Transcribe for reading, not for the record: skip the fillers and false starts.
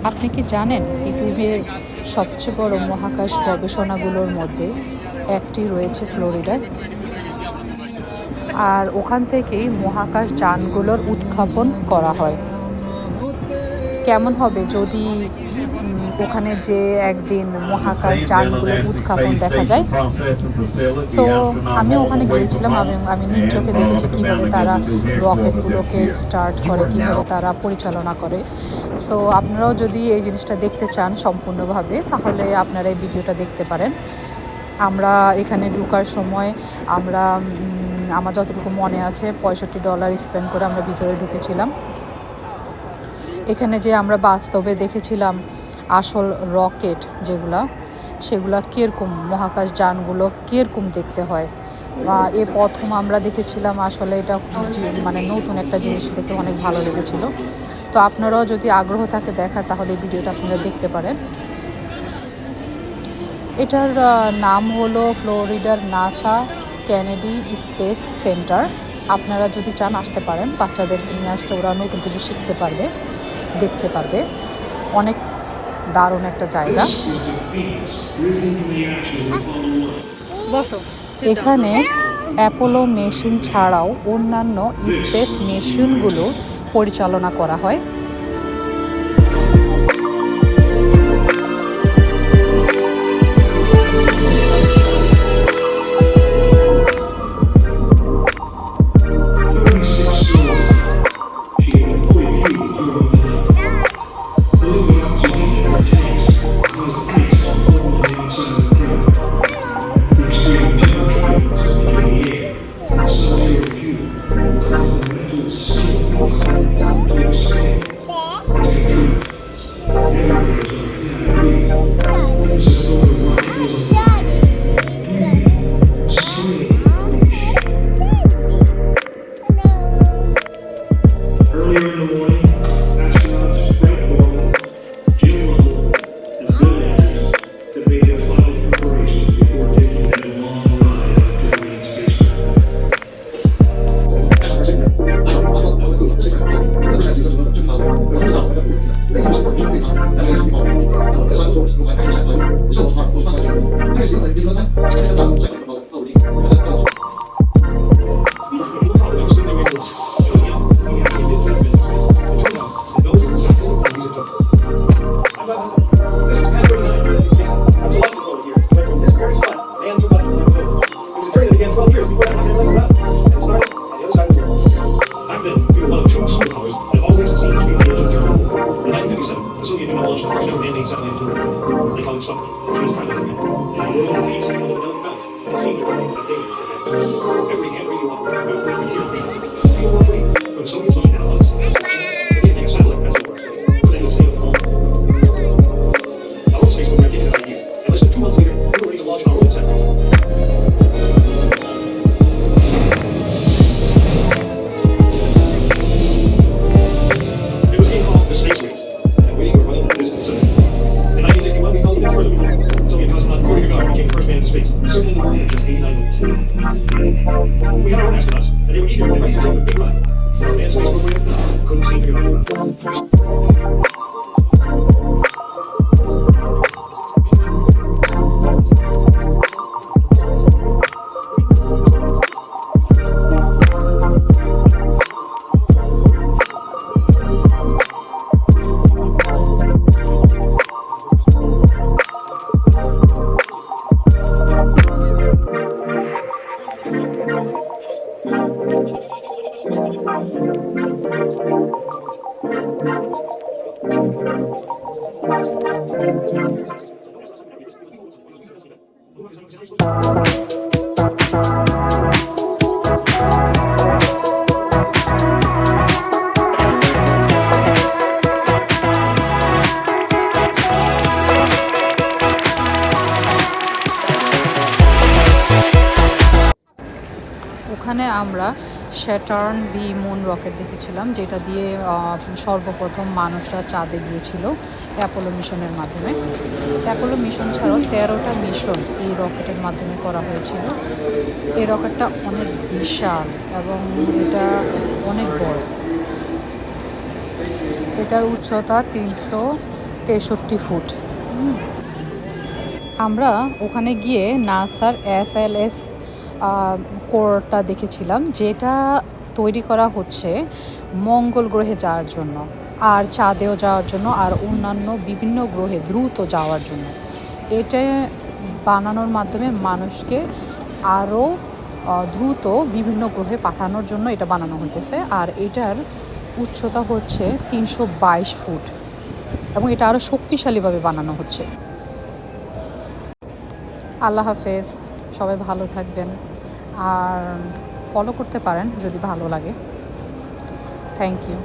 আপনি কি জানেন পৃথিবীর সবচেয়ে বড় মহাকাশ গবেষণাগুলোর মধ্যে একটি রয়েছে ফ্লোরিডায়? আর ওখান থেকেই মহাকাশ যানগুলোর উৎক্ষেপণ করা হয়। কেমন হবে যদি ওখানে যে একদিন মহাকাশ যানগুলোর উৎক্ষেপণ দেখা যায়? তো আমি ওখানে গিয়েছিলাম, আমি নিজ চোখে দেখেছি কীভাবে তারা রকেটগুলোকে স্টার্ট করে, কীভাবে তারা পরিচালনা করে। সো আপনারাও যদি এই জিনিসটা দেখতে চান সম্পূর্ণভাবে, তাহলে আপনারা এই ভিডিওটা দেখতে পারেন। আমরা এখানে ঢোকার সময় আমার যতটুকু মনে আছে $65 স্পেন্ড করে আমরা ভিতরে ঢুকেছিলাম। এখানে যে আমরা বাস্তবে দেখেছিলাম আসল রকেট সেগুলা কীরকম, মহাকাশ যানগুলো কীরকম দেখতে হয়, বা প্রথম আমরা দেখেছিলাম। আসলে এটা মানে নতুন একটা জিনিস দেখে অনেক ভালো লেগেছিল। তো আপনারাও যদি আগ্রহ থাকে দেখার, তাহলে এই ভিডিওটা আপনারা দেখতে পারেন। এটার নাম হলো ফ্লোরিডার নাসা কেনেডি স্পেস সেন্টার। আপনারা যদি চান আসতে পারেন, বাচ্চাদেরকে নিয়ে আসলে ওরা নতুন কিছু শিখতে পারবে, দেখতে পারবে। অনেক দারুণ একটা জায়গা। এখানে অ্যাপোলো মেশিন ছাড়াও অন্যান্য স্পেস মেশিনগুলো পরিচালনা করা হয়। ওখানে আমরা স্যাটার্ন বি মুন রকেট দেখেছিলাম, যেটা দিয়ে সর্বপ্রথম মানুষরা চাঁদে গিয়েছিল অ্যাপোলো মিশনের মাধ্যমে। অ্যাপোলো মিশন ছাড়াও 13টা মিশন এই রকেটের মাধ্যমে করা হয়েছিল। এই রকেটটা অনেক বিশাল এবং এটা অনেক বড়। এটার উচ্চতা 63 ফুট। আমরা ওখানে গিয়ে নাসার SLS কোরটা দেখেছিলাম, যেটা তৈরি করা হচ্ছে মঙ্গল গ্রহে যাওয়ার জন্য, আর চাঁদেও যাওয়ার জন্য, আর অন্যান্য বিভিন্ন গ্রহে দ্রুত যাওয়ার জন্য। এটা বানানোর মাধ্যমে মানুষকে আরও দ্রুত বিভিন্ন গ্রহে পাঠানোর জন্য এটা বানানো হতেছে। আর এটার উচ্চতা হচ্ছে 322 ফুট এবং এটা আরও শক্তিশালীভাবে বানানো হচ্ছে। আল্লাহ হাফেজ, সবাই ভালো থাকবেন আর ফলো করতে পারেন যদি ভালো লাগে। Thank you.